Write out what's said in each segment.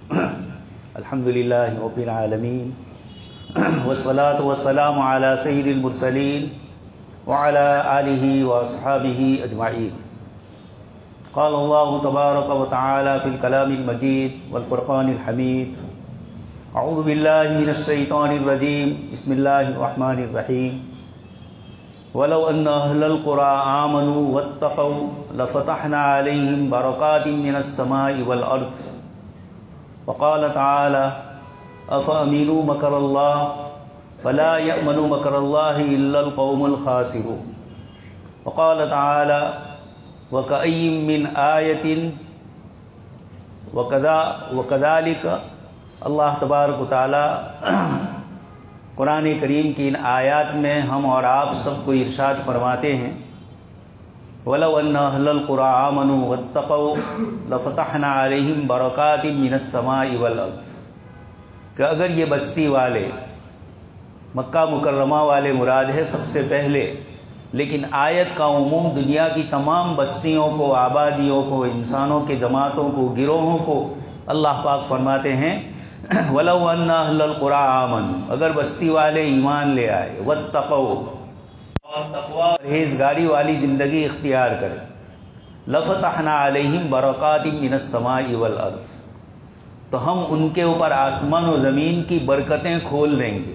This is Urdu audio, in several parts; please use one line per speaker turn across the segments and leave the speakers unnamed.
الحمدللہ رب العالمین والصلاة والسلام علی سید المرسلین وعلی آلہ واصحابہ اجمعین۔ قال اللہ تبارک و تعالی فی الکلام المجید والفرقان الحمید۔ اعوذ باللہ من الشیطان الرجیم، بسم اللہ الرحمن الرحیم۔ وَلَوْ أَنَّ أَهْلَ الْقُرَىٰ آمَنُوا وَاتَّقَوْا لَفَتَحْنَا عَلَيْهِمْ بَرَكَاتٍ مِّنَ السَّمَاءِ وَالْأَرْضِ۔ وَقَالَ تَعَالَىٰ أَفَأَمِنُوا مَكْرَ اللَّهِ فَلَا يَأْمَنُ مَكْرَ اللَّهِ إِلَّا الْقَوْمُ الْخَاسِرُونَ۔ وَقَالَ تَعَالَىٰ وَكَأَيِّن مِّنْ آيَةٍ وَكَذَٰلِكَ۔ اللہ تبارک و تعالیٰ قرآن کریم کی ان آیات میں ہم اور آپ سب کو ارشاد فرماتے ہیں، وَلَوْ أَنَّ أَهْلَ الْقُرَىٰ آمَنُوا وَاتَّقَوْا لَفَتَحْنَا عَلَيْهِمْ بَرَكَاتٍ مِّنَ السَّمَاءِ وَالْأَرْضِ، کہ اگر یہ بستی والے، مکہ مکرمہ والے مراد ہے سب سے پہلے، لیکن آیت کا عموم دنیا کی تمام بستیوں کو، آبادیوں کو، انسانوں کے جماعتوں کو، گروہوں کو اللہ پاک فرماتے ہیں وَلَوْ أَنَّ أَهْلَ الْقُرَىٰ آمَنُوا، اگر بستی والے ایمان لے آئے، وَاتَّقَوْا، اور تقوی پرہیزگاری والی زندگی اختیار کرے، لَفَتَحْنَا عَلَيْهِمْ بَرَكَاتٍ مِّنَ السَّمَاءِ وَالْأَرْضِ، تو ہم ان کے اوپر آسمان و زمین کی برکتیں کھول دیں گے،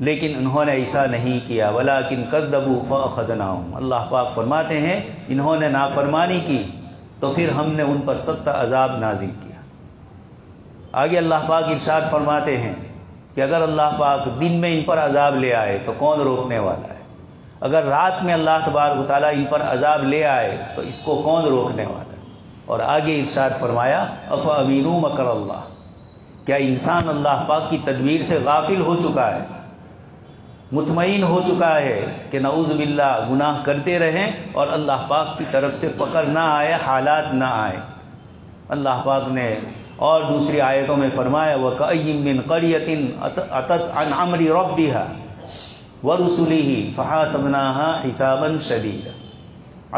لیکن انہوں نے ایسا نہیں کیا، وَلَٰكِن كَذَّبُوا فَأَخَذْنَاهُمْ۔ اللہ پاک فرماتے ہیں انہوں نے نافرمانی کی تو پھر ہم نے ان پر سخت عذاب نازل کیا۔ آگے اللہ پاک ارشاد فرماتے ہیں کہ اگر اللہ پاک دن میں ان پر عذاب لے آئے تو کون روکنے والا ہے، اگر رات میں اللہ تبارک و تعالیٰ ان پر عذاب لے آئے تو اس کو کون روکنے والا ہے۔ اور آگے ارشاد فرمایا أَفَأَمِنُوا مَكْرَ اللَّهِ، کیا انسان اللہ پاک کی تدبیر سے غافل ہو چکا ہے، مطمئن ہو چکا ہے کہ نعوذ باللہ گناہ کرتے رہیں اور اللہ پاک کی طرف سے پکڑ نہ آئے، حالات نہ آئے۔ اللہ پاک نے اور دوسری آیتوں میں فرمایا وَكَأَيِّن مِّن قَرْيَةٍ أَتَتْ عَنْ أَمْرِ رَبِّهَا وَرُسُلِهِ فَحَاسَبْنَاهَا حِسَابًا شَدِيدًا۔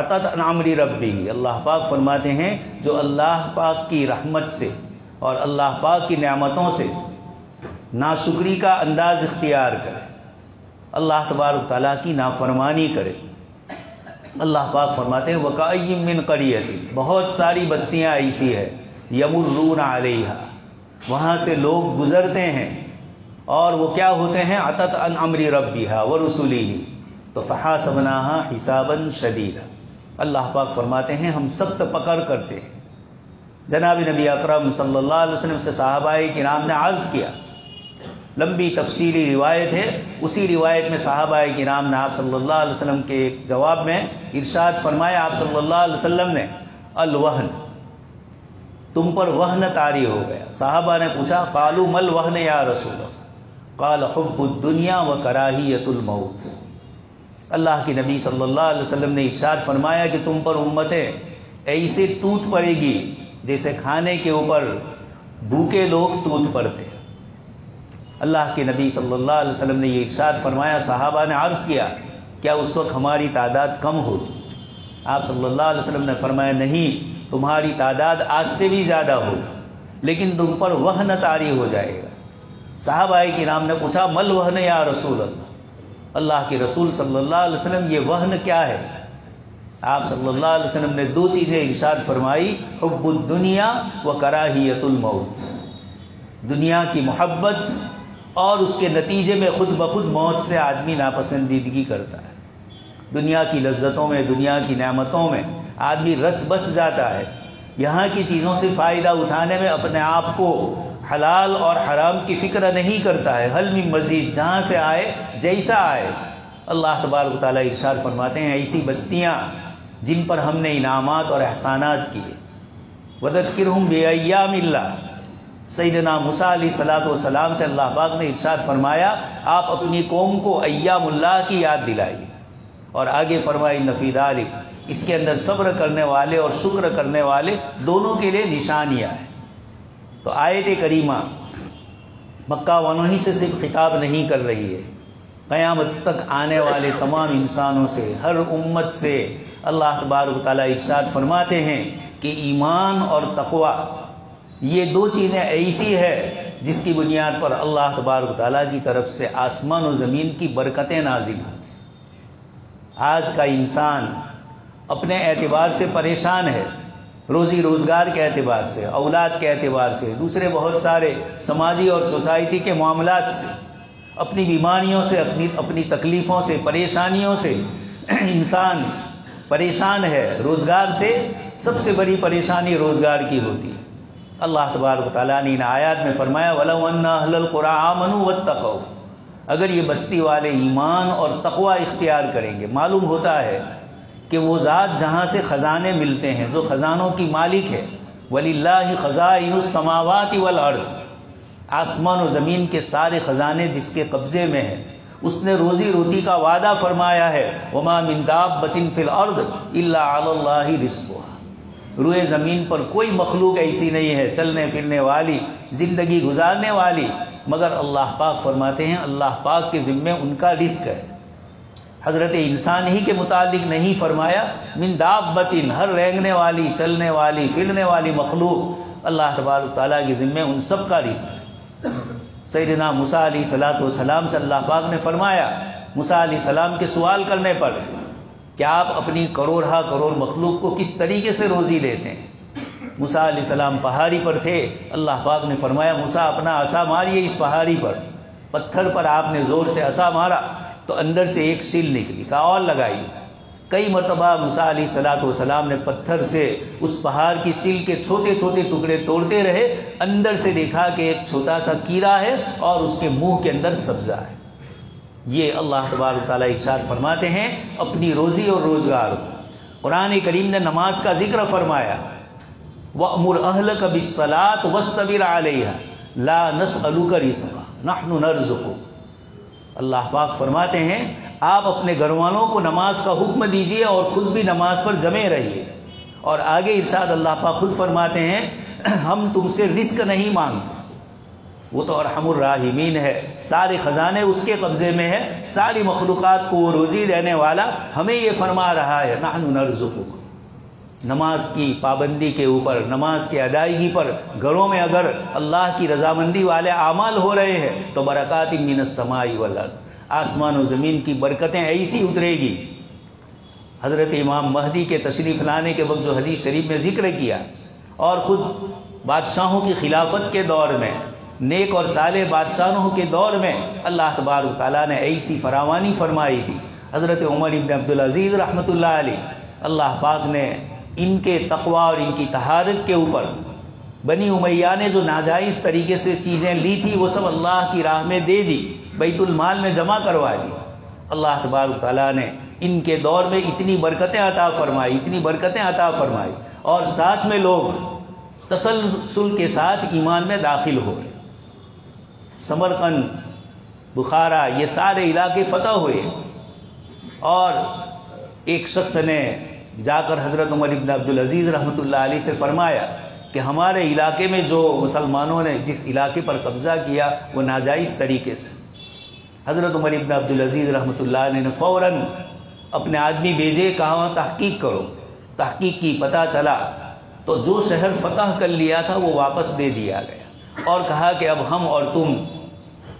أَتَتْ عَنْ أَمْرِ رَبِّهِ، اللہ پاک فرماتے ہیں جو اللہ پاک کی رحمت سے اور اللہ پاک کی نعمتوں سے ناشکری کا انداز اختیار کرے، اللہ تبارک تعالیٰ کی نافرمانی کرے، اللہ پاک فرماتے ہیں وَكَأَيِّن مِّن قَرْيَةٍ، بہت ساری بستیاں ایسی ہیں، یمرون علیہا، وہاں سے لوگ گزرتے ہیں اور وہ کیا ہوتے ہیں، عتت عن امر ربها ورسلہ، تو فحاسبناها حسابا شدیدا، اللہ پاک فرماتے ہیں ہم سخت پکڑ کرتے ہیں۔ جناب نبی اکرم صلی اللہ علیہ وسلم سے صحابہ کرام نے عرض کیا، لمبی تفصیلی روایت ہے، اسی روایت میں صحابہ کرام نے آپ صلی اللہ علیہ وسلم کے ایک جواب میں ارشاد فرمایا، آپ صلی اللہ علیہ وسلم نے الوہن، تم پر وہن طاری ہو گیا۔ صحابہ نے پوچھا قالوا مل وہن یا رسول اللہ، قال حب الدنیا و کراہیت الموت۔ اللہ کے نبی صلی اللہ علیہ وسلم نے ارشاد فرمایا کہ تم پر امتیں ایسے ٹوٹ پڑے گی جیسے کھانے کے اوپر بھوکے لوگ ٹوٹ پڑتے ہیں۔ اللہ کے نبی صلی اللہ علیہ وسلم نے یہ ارشاد فرمایا، صحابہ نے عرض کیا کیا اس وقت ہماری تعداد کم ہوتی؟ آپ صلی اللہ علیہ وسلم نے فرمایا نہیں، تمہاری تعداد آج سے بھی زیادہ ہوگی، لیکن تم پر وہن طاری ہو جائے گا۔ صحابہ کرام نے پوچھا مل وہن یا رسول اللہ، اللہ کے رسول صلی اللہ علیہ وسلم یہ وہن کیا ہے؟ آپ صلی اللہ علیہ وسلم نے دو چیزیں ارشاد فرمائی، حب الدنیا و کراہیت الموت، دنیا کی محبت اور اس کے نتیجے میں خود بخود موت سے آدمی ناپسندیدگی کرتا ہے۔ دنیا کی لذتوں میں، دنیا کی نعمتوں میں آدمی رچ بس جاتا ہے، یہاں کی چیزوں سے فائدہ اٹھانے میں اپنے آپ کو حلال اور حرام کی فکر نہیں کرتا ہے، حل من مزید، جہاں سے آئے جیسا آئے۔ اللہ تبارک و تعالیٰ ارشاد فرماتے ہیں ایسی بستیاں جن پر ہم نے انعامات اور احسانات کیے، وَذَكِّرْهُمْ بِأَيَّامِ اللَّهِ، سیدنا موسیٰ علیہ السلام سے اللہ پاک نے ارشاد فرمایا آپ اپنی قوم کو ایام اللہ کی یاد دلائیے، اور آگے فرمایا اِنَّ فِي ذَلِكَ، اس کے اندر صبر کرنے والے اور شکر کرنے والے دونوں کے لیے نشانیاں ہیں۔ تو آیت کریمہ مکہ والوں ہی سے صرف خطاب نہیں کر رہی ہے، قیامت تک آنے والے تمام انسانوں سے، ہر امت سے اللہ تبارک و تعالیٰ ارشاد فرماتے ہیں کہ ایمان اور تقوی یہ دو چیزیں ایسی ہے جس کی بنیاد پر اللہ تبارک و تعالیٰ کی طرف سے آسمان و زمین کی برکتیں نازل ہوتی۔ آج کا انسان اپنے اعتبار سے پریشان ہے، روزی روزگار کے اعتبار سے، اولاد کے اعتبار سے، دوسرے بہت سارے سماجی اور سوسائٹی کے معاملات سے، اپنی بیماریوں سے، اپنی تکلیفوں سے، پریشانیوں سے انسان پریشان ہے۔ روزگار سے سب سے بڑی پریشانی روزگار کی ہوتی ہے۔ اللہ تبارک و تعالیٰ نے ان آیات میں فرمایا وَلَوْ أَنَّ أَهْلَ الْقُرَىٰ آمَنُوا وَاتَّقَوْا، اگر یہ بستی والے ایمان اور تقوی اختیار کریں گے۔ معلوم ہوتا ہے کہ وہ ذات جہاں سے خزانے ملتے ہیں، جو خزانوں کی مالک ہے، وَلِلَّهِ خَزَائِنُ السَّمَاوَاتِ وَالْأَرْضِ، آسمان و زمین کے سارے خزانے جس کے قبضے میں ہیں، اس نے روزی روٹی کا وعدہ فرمایا ہے وَمَا مِن دَابَّةٍ فِي الْأَرْضِ إِلَّا عَلَى اللَّهِ رِزْقُهَا، روئے زمین پر کوئی مخلوق ایسی نہیں ہے چلنے پھرنے والی، زندگی گزارنے والی، مگر اللہ پاک فرماتے ہیں اللہ پاک کے ذمے ان کا رزق ہے۔ حضرت انسان ہی کے متعلق نہیں فرمایا من دابۃ، ہر رینگنے والی، چلنے والی، پھرنے والی مخلوق اللہ تبارک تعالیٰ کے ذمے ان سب کا رزق ہے۔ سیدنا موسیٰ علیہ السلام سے اللہ پاک نے فرمایا، موسیٰ علیہ السلام کے سوال کرنے پر کہ آپ اپنی کروڑ کروڑ مخلوق کو کس طریقے سے روزی لیتے ہیں؟ موسیٰ علیہ السلام پہاڑی پر تھے، اللہ پاک نے فرمایا موسیٰ اپنا عصا ماریے اس پہاڑی پر۔ پتھر پر آپ نے زور سے عصا مارا تو اندر سے ایک سیل نکلی، کہا اور لگائی۔ کئی مرتبہ موسیٰ علیہ السلام نے پتھر سے اس پہاڑ کی سیل کے چھوٹے چھوٹے ٹکڑے توڑتے رہے، اندر سے دیکھا کہ ایک چھوٹا سا کیڑا ہے اور اس کے منہ کے اندر سبزہ ہے۔ یہ اللہ تبارک تعالیٰ ارشاد فرماتے ہیں اپنی روزی اور روزگار۔ قرآن کریم نے نماز کا ذکر فرمایا وَأْمُرْ أَهْلَكَ بِالصَّلَاةِ وَاسْتَبِرْ عَلَيْهَا لَا نَسْأَلُكَ رِزْقًا نَحْنُ نَرْزُقُكَ۔ اللہ پاک فرماتے ہیں آپ اپنے گھر والوں کو نماز کا حکم دیجئے اور خود بھی نماز پر جمے رہیے، اور آگے ارشاد اللہ پاک خود فرماتے ہیں ہم تم سے رزق نہیں مانگتے، وہ تو ارحم الراحمین ہے، سارے خزانے اس کے قبضے میں ہے، ساری مخلوقات کو وہ روزی دینے والا ہمیں یہ فرما رہا ہے نحن نرزقک۔ نماز کی پابندی کے اوپر، نماز کی ادائیگی پر گھروں میں اگر اللہ کی رضامندی والے اعمال ہو رہے ہیں تو برکات من السماء والارض، آسمان و زمین کی برکتیں ایسی اترے گی۔ حضرت امام مہدی کے تشریف لانے کے وقت جو حدیث شریف میں ذکر کیا، اور خود بادشاہوں کی خلافت کے دور میں، نیک اور صالح بادشاہوں کے دور میں اللہ تبارک تعالیٰ نے ایسی فراوانی فرمائی تھی۔ حضرت عمر ابن عبدالعزیز رحمۃ اللہ علیہ، اللہ پاک نے ان کے تقوی اور ان کی طہارت کے اوپر بنی امیہ نے جو ناجائز طریقے سے چیزیں لی تھی وہ سب اللہ کی راہ میں دے دی، بیت المال میں جمع کروا دی۔ اللہ تبارک تعالیٰ نے ان کے دور میں اتنی برکتیں عطا فرمائی، اتنی برکتیں عطا فرمائی، اور ساتھ میں لوگ تسلسل کے ساتھ ایمان میں داخل ہو گئے۔ سمرقند، بخارا، یہ سارے علاقے فتح ہوئے، اور ایک شخص نے جا کر حضرت عمر ابن عبدالعزیز رحمۃ اللہ علیہ سے فرمایا کہ ہمارے علاقے میں جو مسلمانوں نے جس علاقے پر قبضہ کیا وہ ناجائز طریقے سے۔ حضرت عمر ابن عبدالعزیز رحمۃ اللہ علیہ نے فوراً اپنے آدمی بھیجے، کہا وہاں تحقیق کرو۔ تحقیق کی، پتہ چلا تو جو شہر فتح کر لیا تھا وہ واپس دے دیا گیا، اور کہا کہ اب ہم اور تم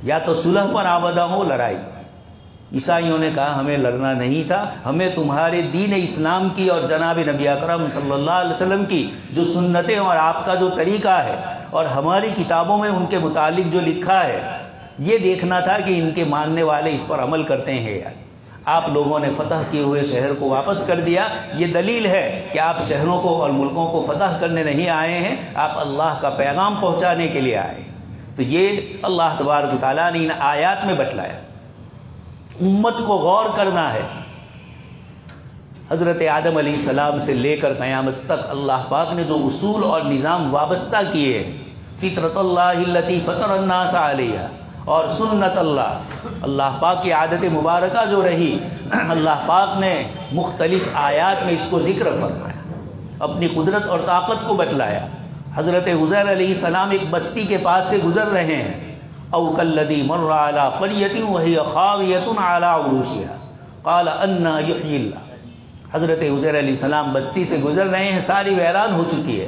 یا تو صلح پر آبادہ ہو، لڑائی۔ عیسائیوں نے کہا ہمیں لڑنا نہیں تھا، ہمیں تمہارے دین اسلام کی اور جناب نبی اکرم صلی اللہ علیہ وسلم کی جو سنتیں اور آپ کا جو طریقہ ہے اور ہماری کتابوں میں ان کے متعلق جو لکھا ہے یہ دیکھنا تھا کہ ان کے ماننے والے اس پر عمل کرتے ہیں یا آپ لوگوں نے فتح کیے ہوئے شہر کو واپس کر دیا۔ یہ دلیل ہے کہ آپ شہروں کو اور ملکوں کو فتح کرنے نہیں آئے ہیں، آپ اللہ کا پیغام پہنچانے کے لیے آئے۔ تو یہ اللہ تبارک و تعالیٰ نے ان آیات میں بتلایا۔ امت کو غور کرنا ہے، حضرت آدم علیہ السلام سے لے کر قیامت تک اللہ پاک نے جو اصول اور نظام وابستہ کیے ہیں، فطرت اللہ التی فطر الناس علیہا، اور سنت اللہ پاک کی عادت مبارکہ جو رہی، اللہ پاک نے مختلف آیات میں اس کو ذکر فرمایا، اپنی قدرت اور طاقت کو بتلایا۔ حضرت عزیر علیہ السلام ایک بستی کے پاس سے گزر رہے ہیں، او کالذی مر علی قریۃ وہی خاویۃ علی عروشہا قال انا یحیی اللہ۔ حضرت عزیر علیہ السلام بستی سے گزر رہے ہیں، ساری ویران ہو چکی ہے،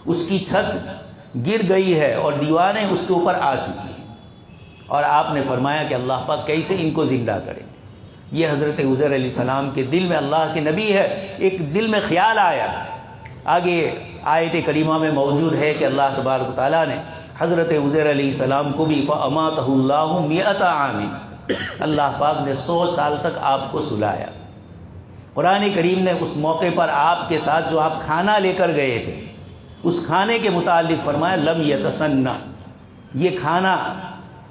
اس کی چھت گر گئی ہے اور دیواریں اس کے اوپر آ چکی ہیں، اور آپ نے فرمایا کہ اللہ پاک کیسے ان کو زندہ کریں گے۔ یہ حضرت عزیر علیہ السلام کے دل میں، اللہ کے نبی ہے، ایک دل میں خیال آیا۔ آگے آیت کریمہ میں موجود ہے کہ اللہ تبارک و تعالیٰ نے حضرت عزیر علیہ السلام کو بھی فَأَمَاتَهُ اللَّهُ مِئَةَ عَامٍ، اللہ پاک نے 100 سال تک آپ کو سلایا۔ قرآن کریم نے اس موقع پر آپ کے ساتھ جو آپ کھانا لے کر گئے تھے، اس کھانے کے متعلق فرمایا لم یتسنہ، یہ کھانا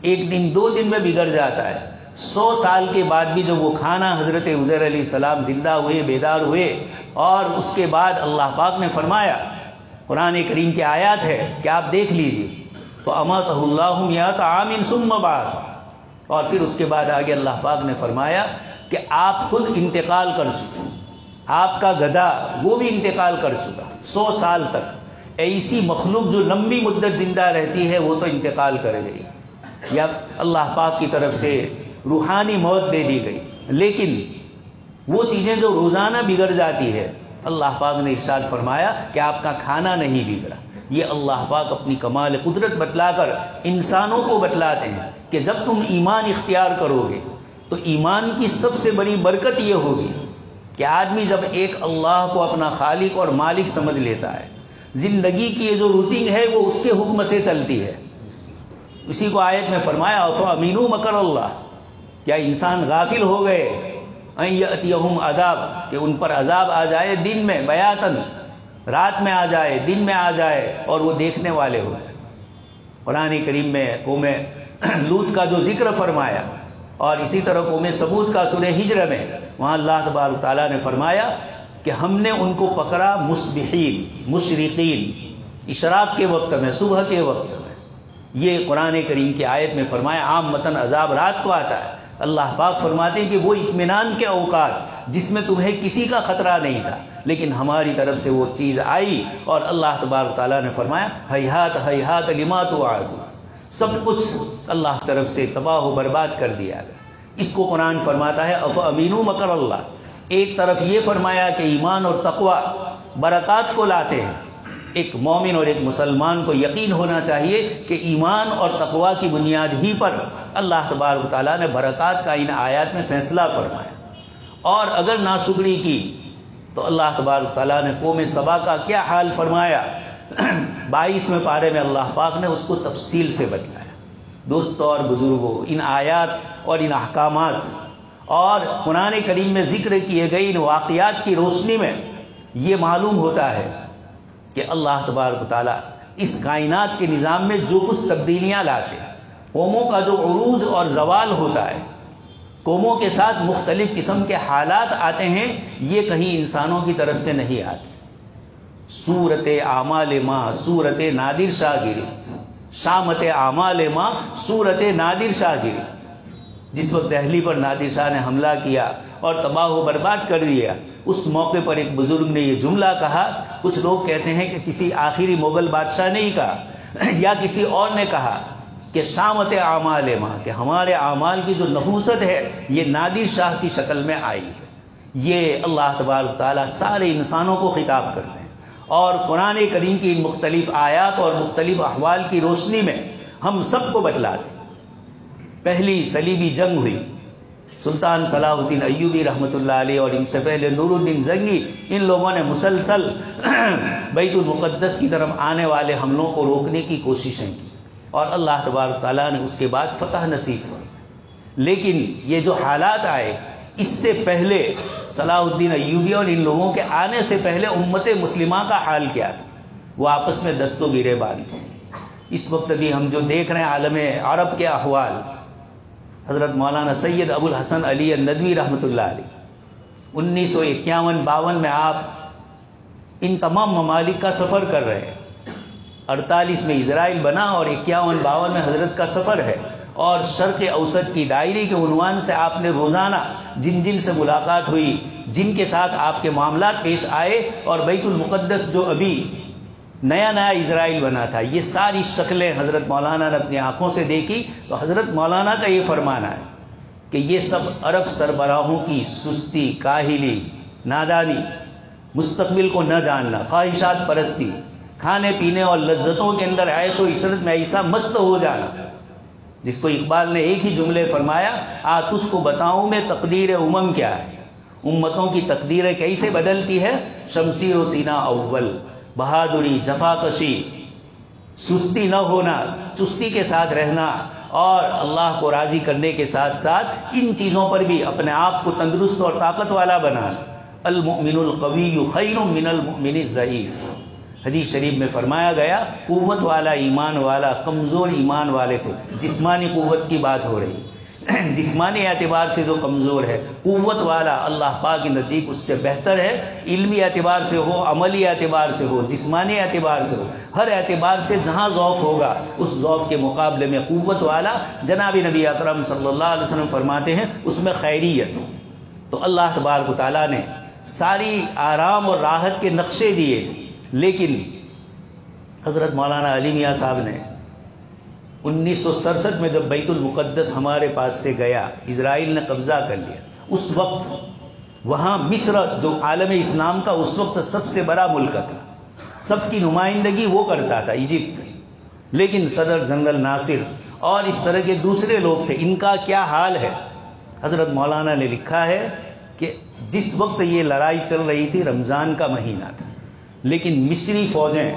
ایک دن 2 دن میں بگڑ جاتا ہے۔ 100 سال کے بعد بھی جب وہ کھانا حضرت عزیر علیہ السلام زندہ ہوئے، بیدار ہوئے، اور اس کے بعد اللہ پاک نے فرمایا، قرآن کریم کی آیات ہے کہ آپ دیکھ لیجئے، فَأَمَاتَهُ اللَّهُ مِئَةَ عَامٍ ثُمَّ بَعَثَ، اور پھر اس کے بعد آگے اللہ پاک نے فرمایا کہ آپ خود انتقال کر چکے، آپ کا گدھا وہ بھی انتقال کر چکا۔ 100 سال تک ایسی مخلوق جو لمبی مدت زندہ رہتی ہے وہ تو انتقال کر گئی، یا اللہ پاک کی طرف سے روحانی موت دے دی گئی۔ لیکن وہ چیزیں جو روزانہ بگڑ جاتی ہے، اللہ پاک نے ارشاد فرمایا کہ آپ کا کھانا نہیں بگڑا۔ یہ اللہ پاک اپنی کمال قدرت بتلا کر انسانوں کو بتلاتے ہیں کہ جب تم ایمان اختیار کرو گے تو ایمان کی سب سے بڑی برکت یہ ہوگی کہ آدمی جب ایک اللہ کو اپنا خالق اور مالک سمجھ لیتا ہے، زندگی کی یہ جو روٹین ہے وہ اس کے حکم سے چلتی ہے۔ اسی کو آیت میں فرمایا افامنوا مکر اللہ، کیا انسان غافل ہو گئے ان یأتیہم عذاب، کہ ان پر عذاب آ جائے دن میں بیاتن، رات میں آ جائے، دن میں آ جائے، اور وہ دیکھنے والے ہو جائے۔ قرآن کریم میں قوم لوط کا جو ذکر فرمایا، اور اسی طرح قوم ثمود کا سورہ ہجر میں، وہاں اللہ تبارک تعالیٰ نے فرمایا کہ ہم نے ان کو پکڑا مصبحین، مشرقین، اشراق کے وقت میں، صبح کے وقت میں۔ یہ قرآن کریم کی آیت میں فرمایا عام متن عذاب رات کو آتا ہے۔ اللہ پاک فرماتے ہیں کہ وہ اطمینان کے اوقات جس میں تمہیں کسی کا خطرہ نہیں تھا، لیکن ہماری طرف سے وہ چیز آئی، اور اللہ تبارک تعالیٰ نے فرمایا ہیہات ہیہات لما توعدون، سب کچھ اللہ کی طرف سے تباہ و برباد کر دیا گیا۔ اس کو قرآن فرماتا ہے افامنوا مکر اللہ۔ ایک طرف یہ فرمایا کہ ایمان اور تقوی برکات کو لاتے ہیں۔ ایک مومن اور ایک مسلمان کو یقین ہونا چاہیے کہ ایمان اور تقوی کی بنیاد ہی پر اللہ تبارک و تعالیٰ نے برکات کا ان آیات میں فیصلہ فرمایا، اور اگر ناشکری کی تو اللہ تبارک و تعالیٰ نے قوم سبا کا کیا حال فرمایا 22ویں پارے میں اللہ پاک نے اس کو تفصیل سے بتلایا۔ دوستو اور بزرگوں، ان آیات اور ان احکامات اور قرآن کریم میں ذکر کیے گئے ان واقعات کی روشنی میں یہ معلوم ہوتا ہے کہ اللہ تبارک و تعالیٰ اس کائنات کے نظام میں جو کچھ تبدیلیاں لاتے ہیں، قوموں کا جو عروج اور زوال ہوتا ہے، قوموں کے ساتھ مختلف قسم کے حالات آتے ہیں، یہ کہیں انسانوں کی طرف سے نہیں آتے۔ صورت اعمال ماں صورت نادر شاہ گرفت، شامت اعمال ماں صورت نادر شاہ گرفت۔ جس وقت دہلی پر نادر شاہ نے حملہ کیا اور تباہ و برباد کر دیا، اس موقع پر ایک بزرگ نے یہ جملہ کہا، کچھ لوگ کہتے ہیں کہ کسی آخری مغل بادشاہ نے ہی کہا یا کسی اور نے کہا کہ شامت اعمال ماں، کہ ہمارے اعمال کی جو نحوست ہے یہ نادر شاہ کی شکل میں آئی ہے۔ یہ اللہ تبارک تعالیٰ سارے انسانوں کو خطاب کرتے ہیں، اور قرآن کریم کی ان مختلف آیات اور مختلف احوال کی روشنی میں ہم سب کو بتلاتے ہیں۔ پہلی صلیبی جنگ ہوئی، سلطان صلاح الدین ایوبی رحمۃ اللہ علیہ اور ان سے پہلے نور الدین زنگی، ان لوگوں نے مسلسل بیت المقدس کی طرف آنے والے حملوں کو روکنے کی کوششیں کی، اور اللہ تبارک تعالیٰ نے اس کے بعد فتح نصیب فرمائی۔ لیکن یہ جو حالات آئے، اس سے پہلے صلاح الدین ایوبی اور ان لوگوں کے آنے سے پہلے امت مسلمہ کا حال کیا تھا؟ وہ آپس میں دست و گرے باندھے۔ اس وقت بھی ہم جو دیکھ رہے ہیں عالم عرب کے احوال، حضرت مولانا سید ابو الحسن علی الندوی رحمۃ اللہ علیہ 1951-52 میں آپ ان تمام ممالک کا سفر کر رہے ہیں۔ 48 میں اسرائیل بنا اور 51-52 میں حضرت کا سفر ہے، اور شرق اوسط کی دائرے کے عنوان سے آپ نے روزانہ جن جن سے ملاقات ہوئی، جن کے ساتھ آپ کے معاملات پیش آئے، اور بیت المقدس جو ابھی نیا نیا اسرائیل بنا تھا، یہ ساری شکلیں حضرت مولانا نے اپنی آنکھوں سے دیکھی۔ تو حضرت مولانا کا یہ فرمانا ہے کہ یہ سب عرب سربراہوں کی سستی، کاہلی، نادانی، مستقبل کو نہ جاننا، خواہشات پرستی، کھانے پینے اور لذتوں کے اندر عیش و عشرت میں ایسا مست ہو جانا، جس کو اقبال نے ایک ہی جملے فرمایا، تجھ کو بتاؤں میں تقدیر امم کیا ہے، امتوں کی تقدیریں کیسے بدلتی ہے، شمشیر و سینہ اول، بہادری، جفا کشی، سستی نہ ہونا، چستی کے ساتھ رہنا، اور اللہ کو راضی کرنے کے ساتھ ساتھ ان چیزوں پر بھی اپنے آپ کو تندرست اور طاقت والا بنانا۔ المؤمن القوی خیر من المؤمن الضعیف، حدیث شریف میں فرمایا گیا قوت والا ایمان والا کمزور ایمان والے سے، جسمانی قوت کی بات ہو رہی ہے، جسمانی اعتبار سے جو کمزور ہے، قوت والا اللہ پاک کے نزدیک اس سے بہتر ہے، علمی اعتبار سے ہو، عملی اعتبار سے ہو، جسمانی اعتبار سے ہو، ہر اعتبار سے جہاں ذوق ہوگا اس ذوق کے مقابلے میں قوت والا، جناب نبی اکرم صلی اللہ علیہ وسلم فرماتے ہیں اس میں خیریت۔ تو اللہ تبارک و تعالیٰ نے ساری آرام اور راحت کے نقشے دیے، لیکن حضرت مولانا علی میاں صاحب نے 1967 میں جب بیت المقدس ہمارے پاس سے گیا، اسرائیل نے قبضہ کر لیا، اس وقت وہاں مصر جو عالم اسلام کا اس وقت سب سے بڑا ملک تھا، سب کی نمائندگی وہ کرتا تھا، ایجپٹ، لیکن صدر جنرل ناصر اور اس طرح کے دوسرے لوگ تھے، ان کا کیا حال ہے؟ حضرت مولانا نے لکھا ہے کہ جس وقت یہ لڑائی چل رہی تھی رمضان کا مہینہ تھا، لیکن مصری فوجیں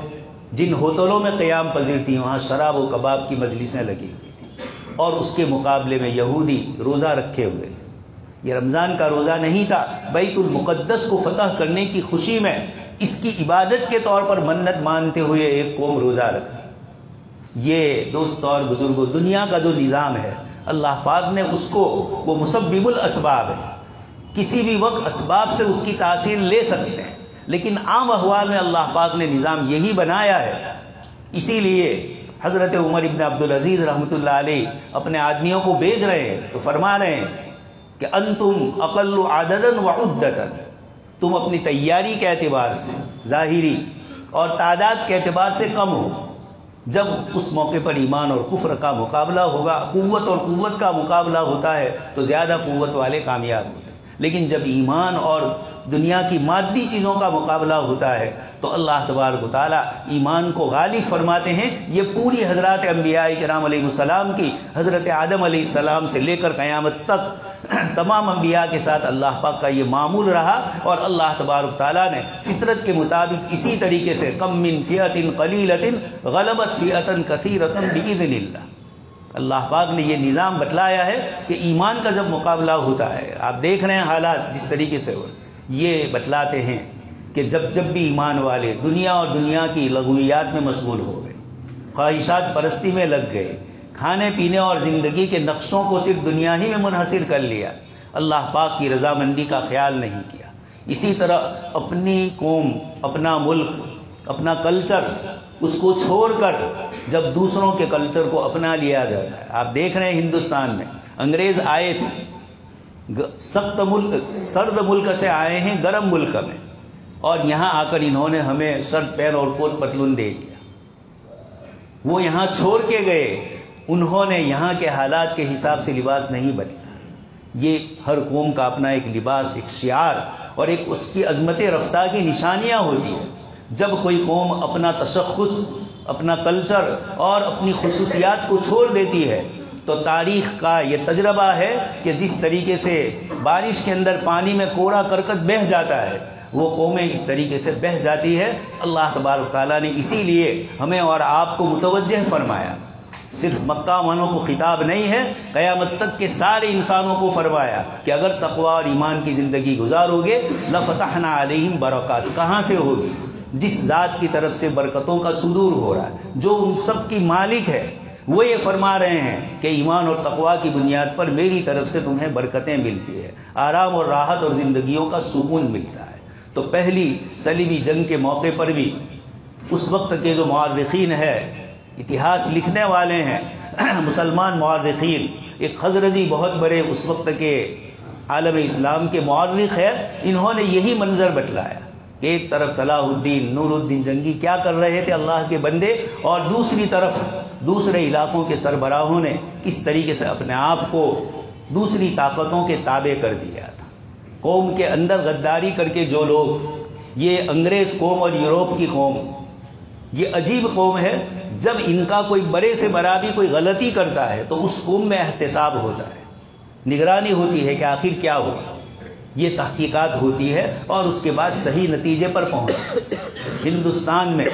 جن ہوٹلوں میں قیام پذیر تھیں وہاں شراب و کباب کی مجلسیں لگی ہوئی تھیں، اور اس کے مقابلے میں یہودی روزہ رکھے ہوئے تھے۔ یہ رمضان کا روزہ نہیں تھا، بیت المقدس کو فتح کرنے کی خوشی میں اس کی عبادت کے طور پر منت مانتے ہوئے ایک قوم روزہ رکھی۔ یہ دوست اور بزرگوں، دنیا کا جو نظام ہے اللہ پاک نے اس کو، وہ مسبب الاسباب ہے، کسی بھی وقت اسباب سے اس کی تاثیر لے سکتے ہیں، لیکن عام احوال میں اللہ پاک نے نظام یہی بنایا ہے۔ اسی لیے حضرت عمر ابن عبدالعزیز رحمۃ اللہ علیہ اپنے آدمیوں کو بھیج رہے ہیں تو فرما رہے ہیں کہ انتم اقل عددا وعدتا، تم اپنی تیاری کے اعتبار سے ظاہری اور تعداد کے اعتبار سے کم ہو، جب اس موقع پر ایمان اور کفر کا مقابلہ ہوگا، قوت اور قوت کا مقابلہ ہوتا ہے تو زیادہ قوت والے کامیاب ہوتے ہیں، لیکن جب ایمان اور دنیا کی مادی چیزوں کا مقابلہ ہوتا ہے تو اللہ تبارک و تعالیٰ ایمان کو غالب فرماتے ہیں۔ یہ پوری حضرات انبیاء کرام علیہ السلام کی، حضرت آدم علیہ السلام سے لے کر قیامت تک تمام انبیاء کے ساتھ اللہ پاک کا یہ معمول رہا، اور اللہ تبارک و تعالیٰ نے فطرت کے مطابق اسی طریقے سے کم من فئۃ قلیلۃ غلبت فئۃ کثیرۃ بإذن اللہ، اللہ پاک نے یہ نظام بتلایا ہے کہ ایمان کا جب مقابلہ ہوتا ہے، آپ دیکھ رہے ہیں حالات جس طریقے سے ہو، یہ بتلاتے ہیں کہ جب بھی ایمان والے دنیا اور دنیا کی لغویات میں مشغول ہو گئے، خواہشات پرستی میں لگ گئے، کھانے پینے اور زندگی کے نقشوں کو صرف دنیا ہی میں منحصر کر لیا، اللہ پاک کی رضامندی کا خیال نہیں کیا، اسی طرح اپنی قوم، اپنا ملک، اپنا کلچر، اس کو چھوڑ کر جب دوسروں کے کلچر کو اپنا لیا جاتا ہے، آپ دیکھ رہے ہیں ہندوستان میں انگریز آئے تھے، سخت ملک، سرد ملک سے آئے ہیں گرم ملک میں، اور یہاں آ کر انہوں نے ہمیں شرٹ پین اور کوٹ پتلون دے دیا، وہ یہاں چھوڑ کے گئے، انہوں نے یہاں کے حالات کے حساب سے لباس نہیں بنے۔ یہ ہر قوم کا اپنا ایک لباس، ایک شعار اور ایک اس کی عظمت رفتار کی نشانیاں ہوتی ہیں۔ جب کوئی قوم اپنا تشخص، اپنا کلچر اور اپنی خصوصیات کو چھوڑ دیتی ہے تو تاریخ کا یہ تجربہ ہے کہ جس طریقے سے بارش کے اندر پانی میں کوڑا کرکٹ بہہ جاتا ہے، وہ قومیں اس طریقے سے بہہ جاتی ہے۔ اللہ تبارک تعالیٰ نے اسی لیے ہمیں اور آپ کو متوجہ فرمایا، صرف مکہ والوں کو خطاب نہیں ہے، قیامت تک کے سارے انسانوں کو فرمایا کہ اگر تقوی اور ایمان کی زندگی گزارو گے لفتحنا علیہم برکات، کہاں سے ہوگی؟ جس ذات کی طرف سے برکتوں کا صدور ہو رہا ہے، جو ان سب کی مالک ہے، وہ یہ فرما رہے ہیں کہ ایمان اور تقوی کی بنیاد پر میری طرف سے تمہیں برکتیں ملتی ہے، آرام اور راحت اور زندگیوں کا سکون ملتا ہے۔ تو پہلی صلیبی جنگ کے موقع پر بھی اس وقت کے جو مورخین ہیں، اتہاس لکھنے والے ہیں، مسلمان مورخین، ایک خزرجی بہت بڑے اس وقت کے عالم اسلام کے مورخ ہیں، انہوں نے یہی منظر بتلایا کہ ایک طرف صلاح الدین، نور الدین جنگی کیا کر رہے تھے اللہ کے بندے، اور دوسری طرف دوسرے علاقوں کے سربراہوں نے کس طریقے سے اپنے آپ کو دوسری طاقتوں کے تابع کر دیا تھا۔ قوم کے اندر غداری کر کے جو لوگ، یہ انگریز قوم اور یورپ کی قوم، یہ عجیب قوم ہے، جب ان کا کوئی بڑے سے بڑا بھی کوئی غلطی کرتا ہے تو اس قوم میں احتساب ہوتا ہے، نگرانی ہوتی ہے کہ آخر کیا ہوا، یہ تحقیقات ہوتی ہے اور اس کے بعد صحیح نتیجے پر پہنچ۔ ہندوستان میں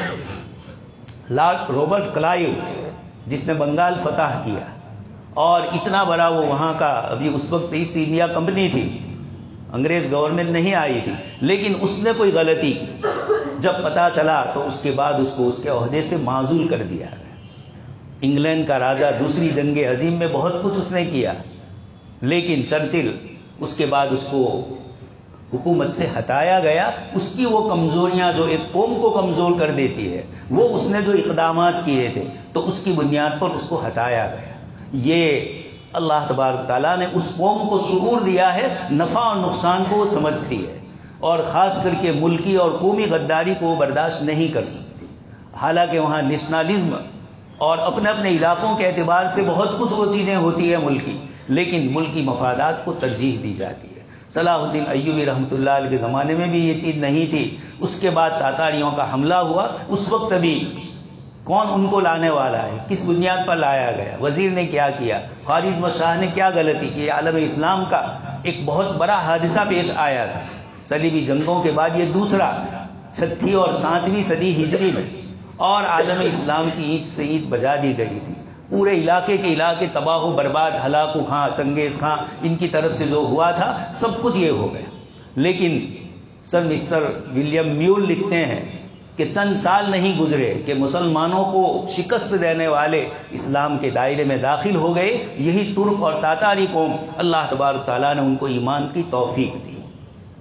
لارڈ رابرٹ کلائیو جس نے بنگال فتح کیا اور اتنا بڑا وہ وہاں کا، ابھی اس وقت ایسٹ انڈیا کمپنی تھی، انگریز گورنمنٹ نہیں آئی تھی، لیکن اس نے کوئی غلطی کی، جب پتہ چلا تو اس کے بعد اس کو اس کے عہدے سے معزول کر دیا۔ انگلینڈ کا راجا دوسری جنگ عظیم میں بہت کچھ اس نے کیا، لیکن چرچل اس کے بعد اس کو حکومت سے ہٹایا گیا۔ اس کی وہ کمزوریاں جو ایک قوم کو کمزور کر دیتی ہے، وہ اس نے جو اقدامات کیے تھے تو اس کی بنیاد پر اس کو ہٹایا گیا۔ یہ اللہ تبارک تعالیٰ نے اس قوم کو شعور دیا ہے، نفع اور نقصان کو وہ سمجھتی ہے، اور خاص کر کے ملکی اور قومی غداری کو وہ برداشت نہیں کر سکتی۔ حالانکہ وہاں نیشنلزم اور اپنے اپنے علاقوں کے اعتبار سے بہت کچھ وہ چیزیں ہوتی ہیں ملکی، لیکن ملکی مفادات کو ترجیح دی جاتی ہے۔ صلاح الدین ایوبی رحمۃ اللہ علیہ کے زمانے میں بھی یہ چیز نہیں تھی۔ اس کے بعد تاتاریوں کا حملہ ہوا، اس وقت بھی کون ان کو لانے والا ہے، کس بنیاد پر لایا گیا، وزیر نے کیا کیا، خوارزم شاہ نے کیا غلطی کی۔ عالم اسلام کا ایک بہت بڑا حادثہ پیش آیا تھا صلیبی جنگوں کے بعد، یہ دوسرا 6 اور 7ویں صدی ہجری میں، اور عالم اسلام کی اینٹ سے اینٹ بجا دی گئی تھی۔ پورے علاقے کے علاقے تباہ و برباد، ہلاکو خاں، چنگیز خاں، ان کی طرف سے جو ہوا تھا سب کچھ یہ ہو گیا۔ لیکن سر مسٹر ولیم میول لکھتے ہیں کہ چند سال نہیں گزرے کہ مسلمانوں کو شکست دینے والے اسلام کے دائرے میں داخل ہو گئے۔ یہی ترک اور تاتاری قوم، اللہ تبارک تعالیٰ نے ان کو ایمان کی توفیق دی،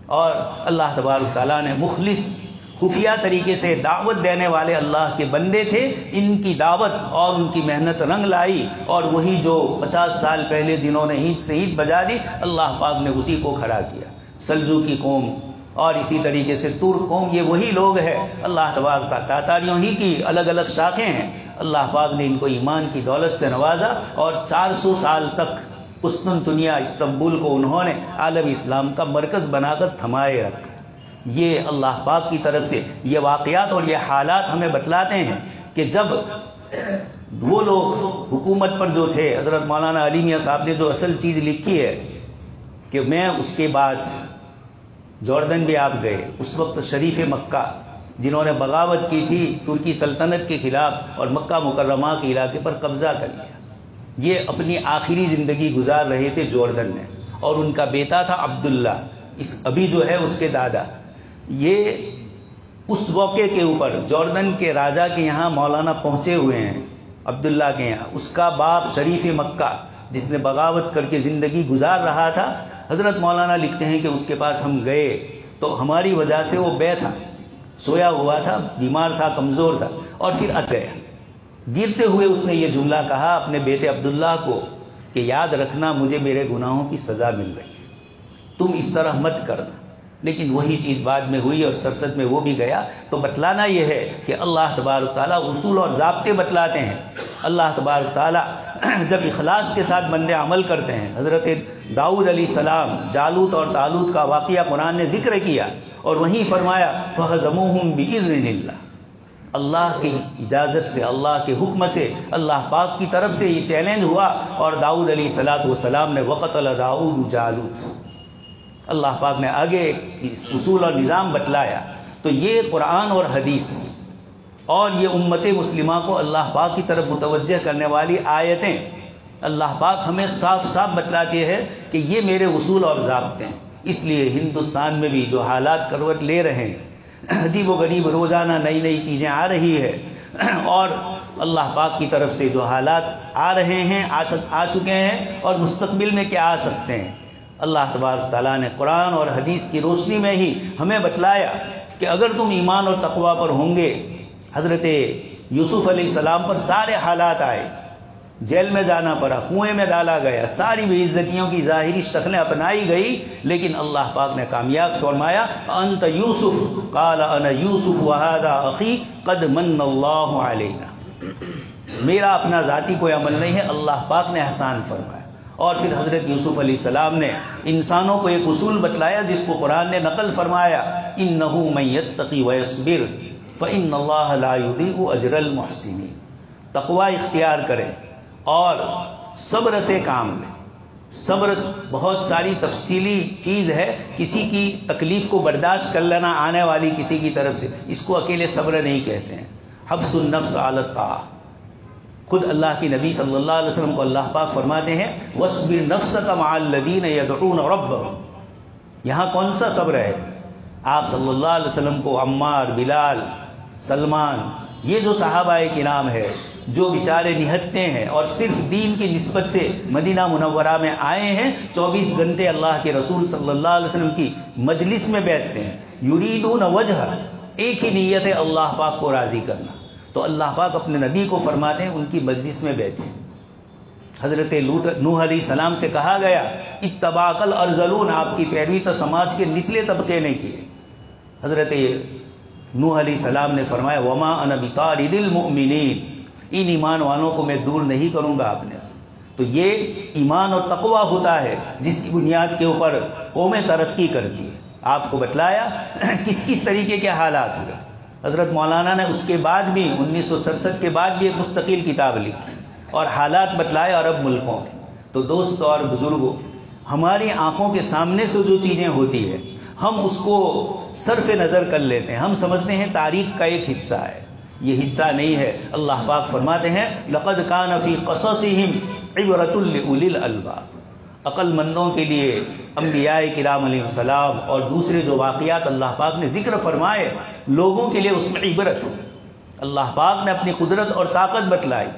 اور اللہ تبارک تعالیٰ نے مخلص خفیہ طریقے سے دعوت دینے والے اللہ کے بندے تھے، ان کی دعوت اور ان کی محنت رنگ لائی، اور وہی جو 50 سال پہلے جنہوں نے اینٹ سے اینٹ بجا دی، اللہ پاک نے اسی کو کھڑا کیا۔ سلجوقی قوم اور اسی طریقے سے ترک قوم، یہ وہی لوگ ہیں۔ اللہ تبارک کا تاتاریوں ہی کی الگ الگ شاخیں ہیں۔ اللہ پاک نے ان کو ایمان کی دولت سے نوازا، اور 400 سال تک قسطنطنیہ استنبول کو انہوں نے عالم اسلام کا مرکز بنا کر تھمائے رکھا۔ یہ اللہ پاک کی طرف سے یہ واقعات اور یہ حالات ہمیں بتلاتے ہیں کہ جب وہ لوگ حکومت پر جو تھے، حضرت مولانا علی میاں صاحب نے جو اصل چیز لکھی ہے کہ میں اس کے بعد جارڈن بھی آپ گئے، اس وقت شریف مکہ جنہوں نے بغاوت کی تھی ترکی سلطنت کے خلاف اور مکہ مکرمہ کے علاقے پر قبضہ کر لیا، یہ اپنی آخری زندگی گزار رہے تھے جارڈن میں، اور ان کا بیٹا تھا عبداللہ، ابھی جو ہے اس کے دادا۔ یہ اس موقع کے اوپر جارڈن کے راجا کے یہاں مولانا پہنچے ہوئے ہیں، عبداللہ کے یہاں، اس کا باپ شریف مکہ جس نے بغاوت کر کے زندگی گزار رہا تھا، حضرت مولانا لکھتے ہیں کہ اس کے پاس ہم گئے تو ہماری وجہ سے وہ بے تھا، سویا ہوا تھا، بیمار تھا، کمزور تھا، اور پھر گیا۔ گرتے ہوئے اس نے یہ جملہ کہا اپنے بیٹے عبداللہ کو کہ یاد رکھنا مجھے میرے گناہوں کی سزا مل رہی ہے، تم اس طرح مت کرنا۔ لیکن وہی چیز بعد میں ہوئی اور سرسد میں وہ بھی گیا۔ تو بتلانا یہ ہے کہ اللہ تبارک تعالیٰ اصول اور ضابطے بتلاتے ہیں۔ اللہ تبارک تعالیٰ جب اخلاص کے ساتھ بندے عمل کرتے ہیں، حضرت داؤد علیہ السلام، جالوت اور طالوت کا واقعہ قرآن نے ذکر کیا، اور وہیں فرمایا فَهَزَمُوهُمْ بِإِذْنِ اللَّهِ، اللہ کی اجازت سے، اللہ کے حکم سے، اللہ پاک کی طرف سے یہ چیلنج ہوا، اور داؤد علیہ السلام نے وَقَتَلَ داؤد جالوت، اللہ پاک نے آگے اصول اور نظام بتلایا۔ تو یہ قرآن اور حدیث اور یہ امت مسلمہ کو اللہ پاک کی طرف متوجہ کرنے والی آیتیں، اللہ پاک ہمیں صاف صاف بتلاتی ہے کہ یہ میرے اصول اور ضابطے ہیں۔ اس لیے ہندوستان میں بھی جو حالات کروٹ لے رہے ہیں، عجیب و غریب روزانہ نئی نئی چیزیں آ رہی ہے، اور اللہ پاک کی طرف سے جو حالات آ رہے ہیں، آ چکے ہیں، اور مستقبل میں کیا آ سکتے ہیں، اللہ تبارک تعالیٰ نے قرآن اور حدیث کی روشنی میں ہی ہمیں بتلایا کہ اگر تم ایمان اور تقوی پر ہوں گے۔ حضرت یوسف علیہ السلام پر سارے حالات آئے، جیل میں جانا پڑا، کنویں میں ڈالا گیا، ساری بے عزتیوں کی ظاہری شکلیں اپنائی گئی، لیکن اللہ پاک نے کامیاب فرمایا انت یوسف قال انا یوسف وہذا اخی قد من اللہ علینا، میرا اپنا ذاتی کوئی عمل نہیں ہے، اللہ پاک نے احسان فرمایا۔ اور پھر حضرت یوسف علیہ السلام نے انسانوں کو ایک اصول بتلایا جس کو قرآن نے نقل فرمایا، انہ من یتقی ویصبر فإن اللہ لا یضیع اجر المحسنین۔ تقوی اختیار کریں اور صبر سے کام لیں۔ صبر بہت ساری تفصیلی چیز ہے، کسی کی تکلیف کو برداشت کر لینا آنے والی کسی کی طرف سے، اس کو اکیلے صبر نہیں کہتے ہیں۔ حبس النفس علی الطاعہ، خود اللہ کی نبی صلی اللہ علیہ وسلم کو اللہ پاک فرماتے ہیں وَاصْبِرْ نَفْسَكَ مَعَ الَّذِينَ يَدْعُونَ رَبَّهُمْ۔ یہاں کون سا صبر ہے؟ آپ صلی اللہ علیہ وسلم کو عمار، بلال، سلمان، یہ جو صحابہ کرام ہے جو بیچارے نہتے ہیں اور صرف دین کی نسبت سے مدینہ منورہ میں آئے ہیں، 24 گھنٹے اللہ کے رسول صلی اللہ علیہ وسلم کی مجلس میں بیٹھتے ہیں، یریدون وجہ، ایک ہی نیت ہے اللہ پاک کو راضی کرنا، تو اللہ پاک اپنے نبی کو فرماتے ہیں ان کی مجلس میں بیٹھے۔ حضرت نوح علیہ السلام سے کہا گیا اتبعک الارذلون، آپ کی پیروی تو سماج کے نچلے طبقے نے کی۔ حضرت نوح علیہ السلام نے فرمایا وما انا بطارد المؤمنین، ان ایمان والوں کو میں دور نہیں کروں گا اپنے سے۔ تو یہ ایمان اور تقوی ہوتا ہے جس کی بنیاد کے اوپر قومیں ترقی کرتی ہے۔ آپ کو بتلایا کس کس طریقے کے حالات ہوئے۔ حضرت مولانا نے اس کے بعد بھی 1967 کے بعد بھی ایک مستقل کتاب لکھی اور حالات بتلائے عرب ملکوں کے۔ تو دوستو اور بزرگوں، ہماری آنکھوں کے سامنے سے جو چیزیں ہوتی ہے ہم اس کو صرف نظر کر لیتے ہیں، ہم سمجھتے ہیں تاریخ کا ایک حصہ ہے، یہ حصہ نہیں ہے۔ اللہ پاک فرماتے ہیں لقد کان فی قصصہم عبرۃ لأولی الالباب، عقل مندوں کے لیے انبیاء کرام علیہ السلام اور دوسرے جو واقعات اللہ پاک نے ذکر فرمائے، لوگوں کے لیے اس میں عبرت ہو۔ اللہ پاک نے اپنی قدرت اور طاقت بتلائی۔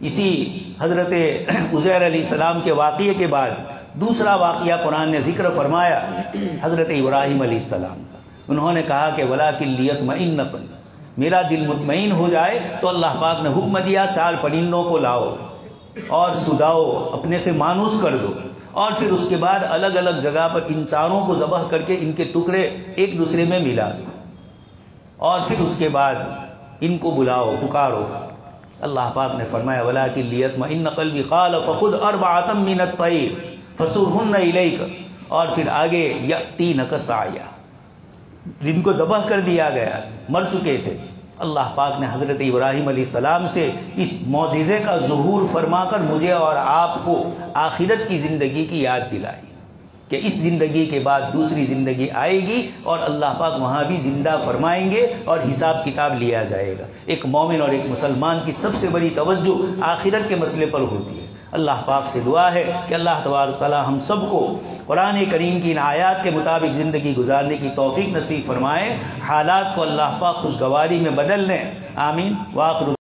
اسی حضرت عزیر علیہ السلام کے واقعے کے بعد دوسرا واقعہ قرآن نے ذکر فرمایا حضرت ابراہیم علیہ السلام کا۔ انہوں نے کہا کہ وَلَٰكِن لِيَطْمَئِنَّ قَلْبِي، میرا دل مطمئن ہو جائے، تو اللہ پاک نے حکم دیا 4 پرندوں کو لاؤ اور سداؤ، اپنے سے مانوس کر دو، اور پھر اس کے بعد الگ الگ جگہ پر ان چاروں کو ذبح کر کے ان کے ٹکڑے ایک دوسرے میں ملا دو، اور پھر اس کے بعد ان کو بلاؤ، پکارو۔ اللہ پاک نے فرمایا وَلَٰكِن لِيَطْمَئِنَّ قَلْبِي قَالَ فَخُذْ أَرْبَعَةً مِّنَ الطَّيْرِ فَصُرْهُنَّ إِلَيْكَ، اور پھر آگے يَأْتِينَكَ سَعْيًا، جن کو ذبح کر دیا گیا، مر چکے تھے۔ اللہ پاک نے حضرت ابراہیم علیہ السلام سے اس معجزے کا ظہور فرما کر مجھے اور آپ کو آخرت کی زندگی کی یاد دلائی کہ اس زندگی کے بعد دوسری زندگی آئے گی اور اللہ پاک وہاں بھی زندہ فرمائیں گے اور حساب کتاب لیا جائے گا۔ ایک مومن اور ایک مسلمان کی سب سے بڑی توجہ آخرت کے مسئلے پر ہوتی ہے۔ اللہ پاک سے دعا ہے کہ اللہ تبارک تعالی ہم سب کو قرآن کریم کی ان آیات کے مطابق زندگی گزارنے کی توفیق نصیب فرمائے، حالات کو اللہ پاک خوشگواری میں بدل لیں۔ آمین۔ وآخر